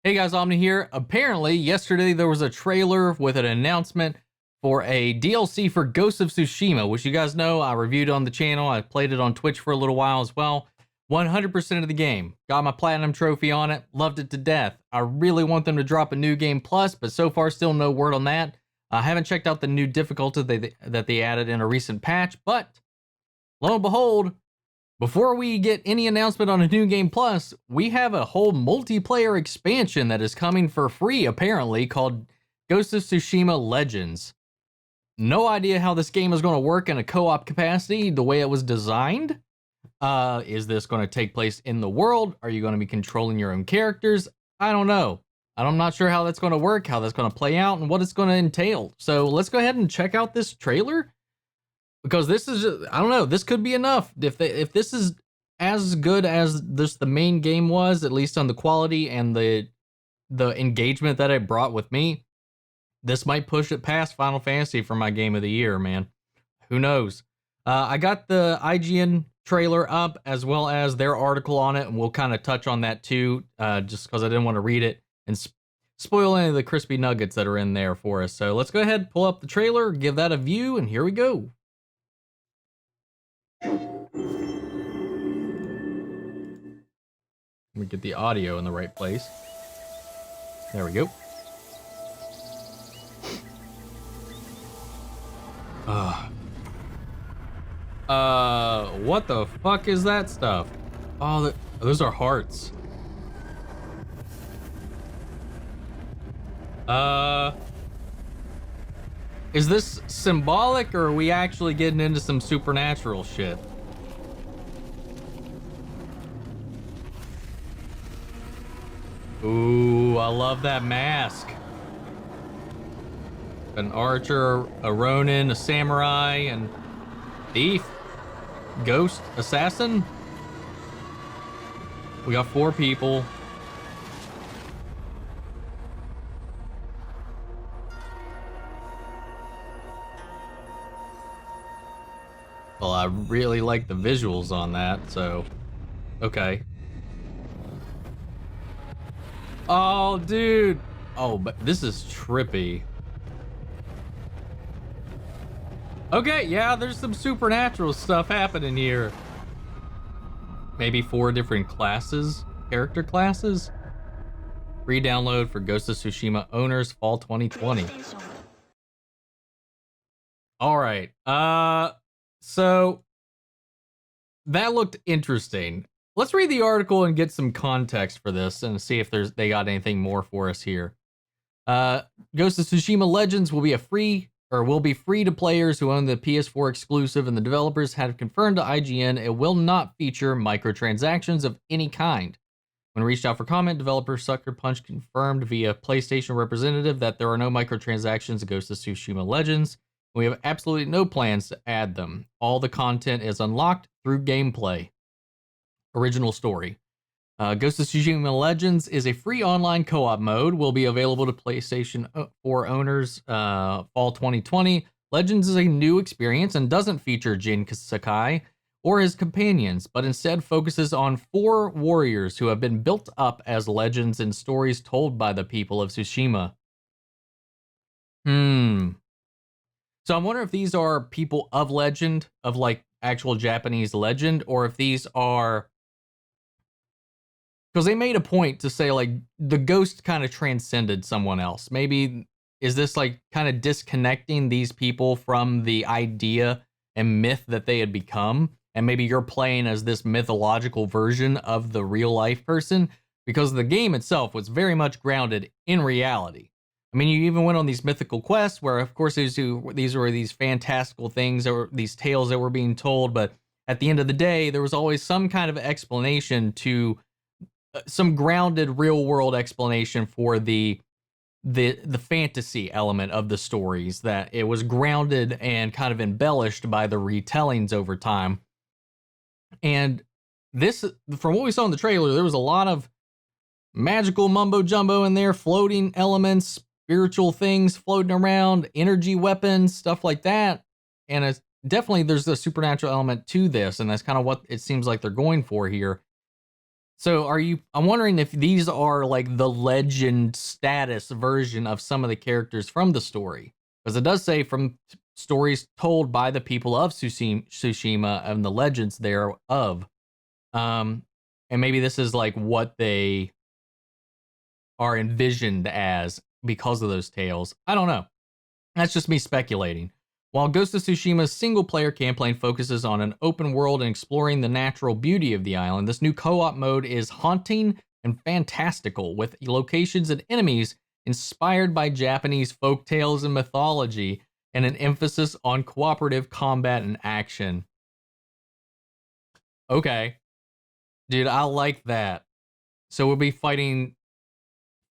Hey guys, Omni here. Apparently, yesterday there was a trailer with an announcement for a DLC for Ghost of Tsushima, which you guys know I reviewed on the channel. I played it on Twitch for a little while as well. 100% of the game. Got my platinum trophy on it. Loved it to death. I really want them to drop a new game plus, but so far still no word on that. I haven't checked out the new difficulty that they added in a recent patch, but lo and behold, before we get any announcement on a new game plus, we have a whole multiplayer expansion that is coming for free, apparently, called Ghost of Tsushima Legends. No idea how this game is going to work in a co-op capacity, the way it was designed. Is this going to take place in the world? Are you going to be controlling your own characters? I don't know. I'm not sure how that's going to work, how that's going to play out, and what it's going to entail. So let's go ahead and check out this trailer. Because this is, I don't know, this could be enough. If this is as good as the main game was, at least on the quality and the engagement that it brought with me, this might push it past Final Fantasy for my game of the year, man. Who knows? I got the IGN trailer up as well as their article on it, and we'll kind of touch on that too, just because I didn't want to read it and spoil any of the crispy nuggets that are in there for us. So let's go ahead, pull up the trailer, give that a view, and here we go. Let me get the audio in the right place. There we go. What the fuck is that stuff? Oh, those are hearts. Is this symbolic, or are we actually getting into some supernatural shit? Ooh, I love that mask. An archer, a ronin, a samurai, and thief, ghost, assassin. We got 4 people. Well, I really like the visuals on that, so okay. Oh, dude. Oh, but this is trippy. Okay, yeah, there's some supernatural stuff happening here. Maybe 4 different classes, character classes. Free download for Ghost of Tsushima owners, fall 2020. All right. So that looked interesting. Let's read the article and get some context for this and see if they got anything more for us here. Ghost of Tsushima Legends will be free to players who own the PS4 exclusive, and the developers have confirmed to IGN it will not feature microtransactions of any kind. When reached out for comment, developer Sucker Punch confirmed via PlayStation representative that there are no microtransactions in Ghost of Tsushima Legends. We have absolutely no plans to add them. All the content is unlocked through gameplay. Original story. Ghost of Tsushima Legends is a free online co-op mode. Will be available to PlayStation 4 owners fall 2020. Legends is a new experience and doesn't feature Jin Sakai or his companions, but instead focuses on 4 warriors who have been built up as legends in stories told by the people of Tsushima. So I'm wondering if these are people of legend, of like actual Japanese legend, or if these are... Because they made a point to say like the ghost kind of transcended someone else. Maybe is this like kind of disconnecting these people from the idea and myth that they had become? And maybe you're playing as this mythological version of the real life person, because the game itself was very much grounded in reality. I mean, you even went on these mythical quests where, of course, these were these fantastical things or these tales that were being told. But at the end of the day, there was always some kind of explanation to some grounded real world explanation for the fantasy element of the stories, that it was grounded and kind of embellished by the retellings over time. And this, from what we saw in the trailer, there was a lot of magical mumbo jumbo in there, floating elements, spiritual things floating around, energy weapons, stuff like that. And it's definitely, there's a supernatural element to this, and that's kind of what it seems like they're going for here. So I'm wondering if these are like the legend status version of some of the characters from the story. Because it does say from stories told by the people of Tsushima and the legends thereof. Um, and maybe this is like what they are envisioned as because of those tales. I don't know. That's just me speculating. While Ghost of Tsushima's single-player campaign focuses on an open world and exploring the natural beauty of the island, this new co-op mode is haunting and fantastical, with locations and enemies inspired by Japanese folk tales and mythology, and an emphasis on cooperative combat and action. Okay. Dude, I like that. So we'll be fighting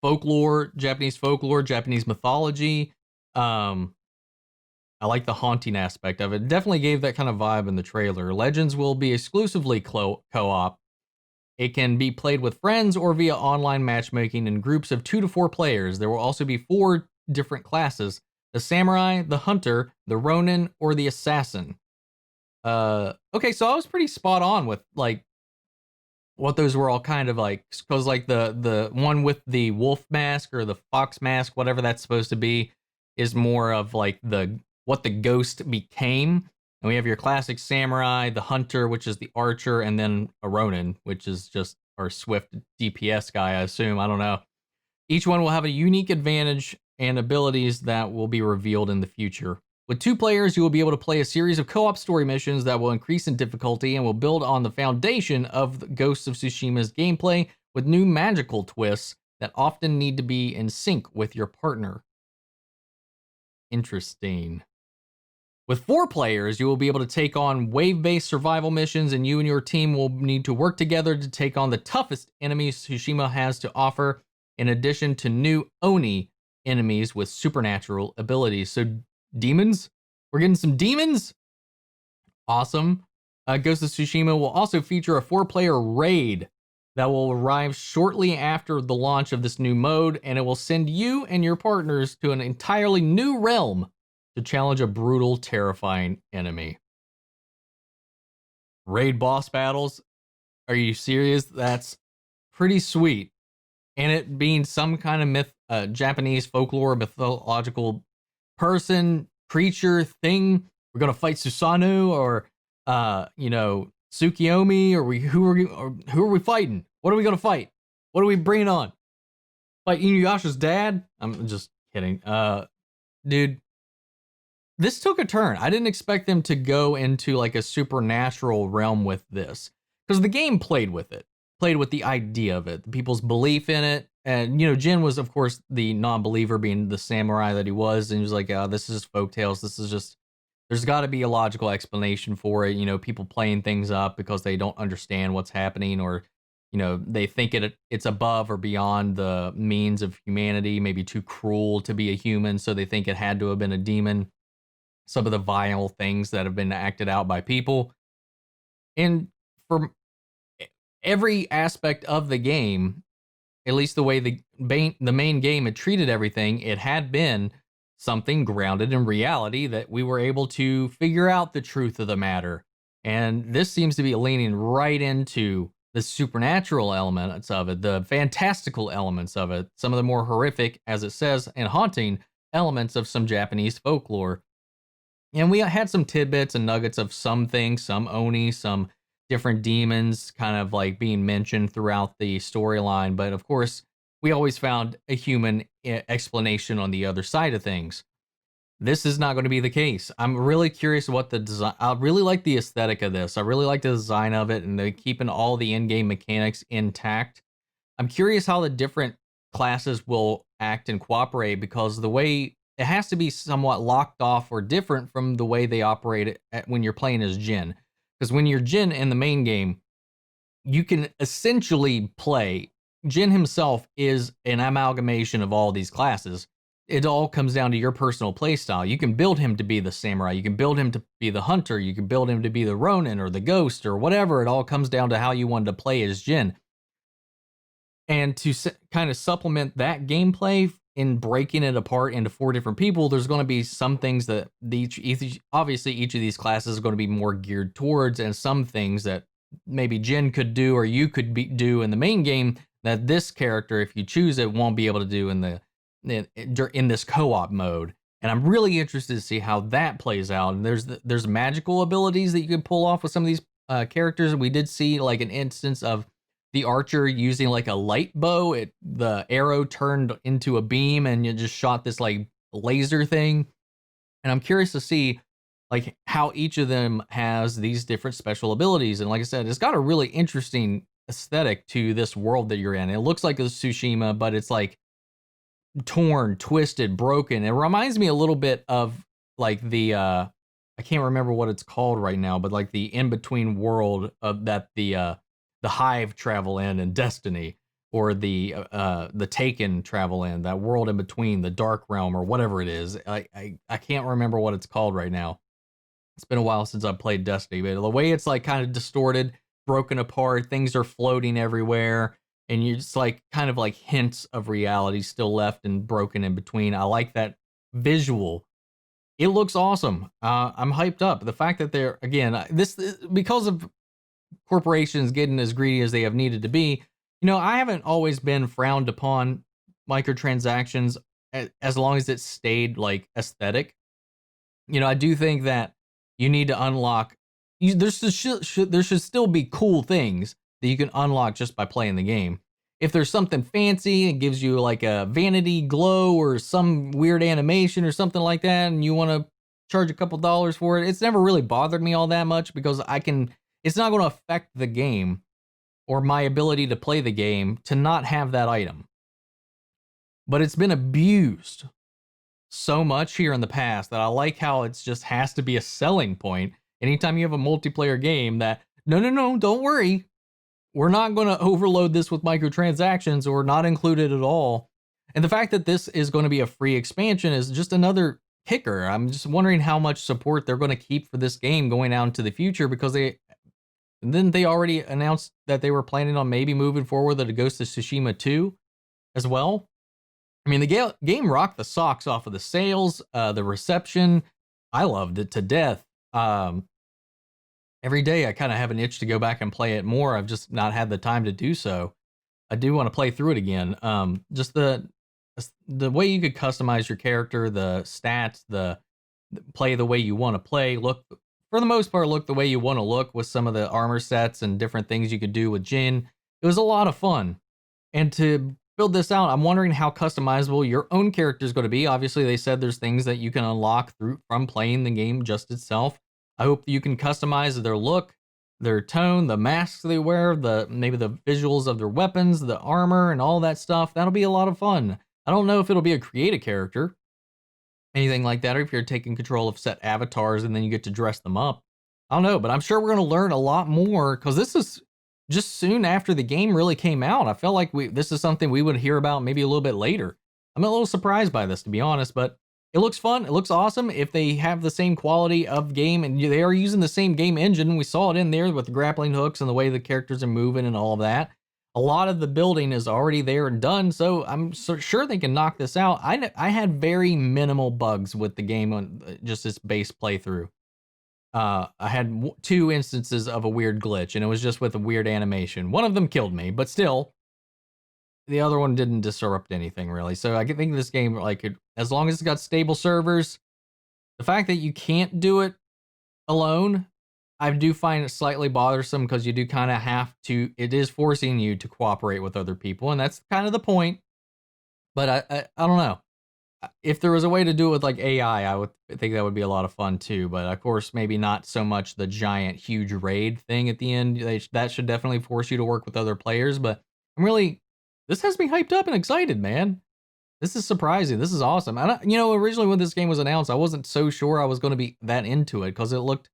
Japanese folklore, Japanese mythology. I like the haunting aspect of it. Definitely gave that kind of vibe in the trailer. Legends will be exclusively co-op. It can be played with friends or via online matchmaking in groups of 2 to 4 players. There will also be 4 different classes: the samurai, the hunter, the ronin, or the assassin. Okay, so I was pretty spot on with like what those were all kind of like, because like the one with the wolf mask or the fox mask, whatever that's supposed to be, is more of like the what the ghost became. And we have your classic samurai, the hunter, which is the archer, and then a ronin, which is just our swift DPS guy, I assume. I don't know. Each one will have a unique advantage and abilities that will be revealed in the future. With 2 players, you will be able to play a series of co-op story missions that will increase in difficulty and will build on the foundation of Ghosts of Tsushima's gameplay with new magical twists that often need to be in sync with your partner. Interesting. With 4 players, you will be able to take on wave-based survival missions, and you and your team will need to work together to take on the toughest enemies Tsushima has to offer, in addition to new Oni enemies with supernatural abilities. So demons? We're getting some demons? Awesome. Ghost of Tsushima will also feature a 4-player raid that will arrive shortly after the launch of this new mode, and it will send you and your partners to an entirely new realm to challenge a brutal, terrifying enemy. Raid boss battles? Are you serious? That's pretty sweet. And it being some kind of Japanese folklore, mythological person, creature, thing. We're gonna fight Susanoo or Tsukiyomi, or who are we fighting? What are we gonna fight? What are we bringing on? Fight Inuyasha's dad? I'm just kidding. Dude, this took a turn. I didn't expect them to go into like a supernatural realm with this, because the game played with it, played with the idea of it, the people's belief in it. And, Jin was, of course, the non-believer, being the samurai that he was. And he was like, this is just folktales. This is just, there's got to be a logical explanation for it. People playing things up because they don't understand what's happening, or, they think it's above or beyond the means of humanity, maybe too cruel to be a human. So they think it had to have been a demon. Some of the vile things that have been acted out by people. And for every aspect of the game, at least the way the main game had treated everything, it had been something grounded in reality that we were able to figure out the truth of the matter. And this seems to be leaning right into the supernatural elements of it, the fantastical elements of it, some of the more horrific, as it says, and haunting elements of some Japanese folklore. And we had some tidbits and nuggets of some things, some Oni, some different demons kind of like being mentioned throughout the storyline. But of course, we always found a human explanation on the other side of things. This is not going to be the case. I'm really curious what the design. I really like the aesthetic of this. I really like the design of it, and they're keeping all the in-game mechanics intact. I'm curious how the different classes will act and cooperate, because the way it has to be somewhat locked off or different from the way they operate when you're playing as Jin. Because when you're Jin in the main game, you can essentially play. Jin himself is an amalgamation of all these classes. It all comes down to your personal playstyle. You can build him to be the samurai. You can build him to be the hunter. You can build him to be the ronin or the ghost or whatever. It all comes down to how you wanted to play as Jin. And to kind of supplement that gameplay in breaking it apart into 4 different people, there's going to be some things that obviously each of these classes is going to be more geared towards, and some things that maybe Jin could do or you could do in the main game that this character, if you choose it, won't be able to do in this co-op mode. And I'm really interested to see how that plays out. And there's magical abilities that you can pull off with some of these characters. We did see like an instance of the archer using like a light bow. The arrow turned into a beam and you just shot this like laser thing. And I'm curious to see like how each of them has these different special abilities. And like I said, it's got a really interesting aesthetic to this world that you're in. It looks like a Tsushima, but it's like torn, twisted, broken. It reminds me a little bit of like I can't remember what it's called right now, but like the in-between world of that the Hive travel in Destiny, or the Taken travel in, that world in between, the Dark Realm or whatever it is. I can't remember what it's called right now. It's been a while since I've played Destiny, but the way it's like kind of distorted, broken apart, things are floating everywhere, and you're just like kind of like hints of reality still left and broken in between. I like that visual. It looks awesome. I'm hyped up. The fact that they're, again, this because of corporations getting as greedy as they have needed to be, I haven't always been frowned upon microtransactions as long as it stayed like aesthetic. I do think that you need to unlock. There should still be cool things that you can unlock just by playing the game. If there's something fancy, it gives you like a vanity glow or some weird animation or something like that, and you want to charge a couple dollars for it, it's never really bothered me all that much because it's not going to affect the game or my ability to play the game to not have that item. But it's been abused so much here in the past that I like how it's just has to be a selling point. Anytime you have a multiplayer game that, no, don't worry, we're not going to overload this with microtransactions or not include it at all. And the fact that this is going to be a free expansion is just another kicker. I'm just wondering how much support they're going to keep for this game going out into the future, because they already announced that they were planning on maybe moving forward with a Ghost of Tsushima 2 as well. I mean, the game rocked the socks off of the sales, the reception. I loved it to death. Every day I kind of have an itch to go back and play it more. I've just not had the time to do so. I do want to play through it again. Just the way you could customize your character, the stats, play the way you want to play, look, for the most part, look the way you want to look with some of the armor sets and different things you could do with Jin. It was a lot of fun. And to build this out, I'm wondering how customizable your own character is going to be. Obviously, they said there's things that you can unlock from playing the game just itself. I hope you can customize their look, their tone, the masks they wear, maybe the visuals of their weapons, the armor, and all that stuff. That'll be a lot of fun. I don't know if it'll be a create a character, anything like that, or if you're taking control of set avatars and then you get to dress them up. I don't know, but I'm sure we're going to learn a lot more, because this is just soon after the game really came out. I felt like this is something we would hear about maybe a little bit later. I'm a little surprised by this, to be honest, but it looks fun. It looks awesome. If they have the same quality of game and they are using the same game engine, we saw it in there with the grappling hooks and the way the characters are moving and all of that. A lot of the building is already there and done, so I'm sure they can knock this out. I had very minimal bugs with the game on just its base playthrough. I had 2 instances of a weird glitch, and it was just with a weird animation. One of them killed me, but still, the other one didn't disrupt anything really. So I think this game, like, as long as it's got stable servers, the fact that you can't do it alone, I do find it slightly bothersome, because you do kind of have to. It is forcing you to cooperate with other people, and that's kind of the point. But I don't know. If there was a way to do it with like AI, I would think that would be a lot of fun too. But of course, maybe not so much the giant, huge raid thing at the end. That should definitely force you to work with other players. But this has me hyped up and excited, man. This is surprising. This is awesome. Originally when this game was announced, I wasn't so sure I was going to be that into it, because it looked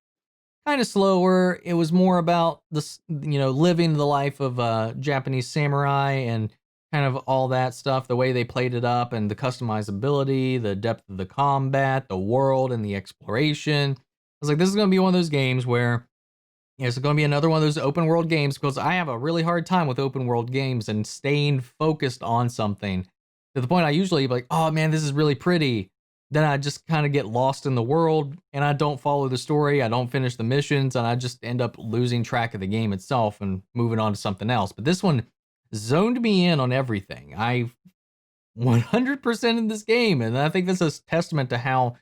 kind of slower. It was more about this, living the life of a Japanese samurai and kind of all that stuff, the way they played it up and the customizability, the depth of the combat, the world, and the exploration. I was like, this is going to be one of those games where, it's going to be another one of those open world games, because I have a really hard time with open world games and staying focused on something to the point I usually be like, oh man, this is really pretty. then I just kind of get lost in the world and I don't follow the story. I don't finish the missions and I just end up losing track of the game itself and moving on to something else. But this one zoned me in on everything. I 100% in this game. And I think this is testament to how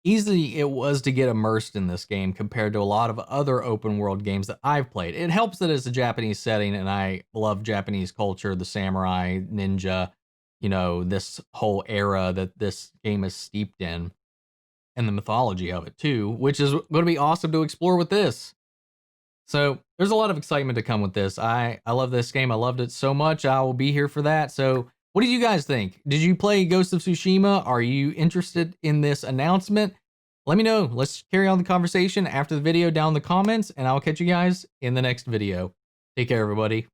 easy it was to get immersed in this game compared to a lot of other open world games that I've played. It helps that it's a Japanese setting and I love Japanese culture, the samurai, ninja, you know, this whole era that this game is steeped in and the mythology of it too, which is going to be awesome to explore with this. So there's a lot of excitement to come with this. I love this game. I loved it so much. I will be here for that. So what did you guys think? Did you play Ghost of Tsushima? Are you interested in this announcement? Let me know. Let's carry on the conversation after the video down in the comments, and I'll catch you guys in the next video. Take care, everybody.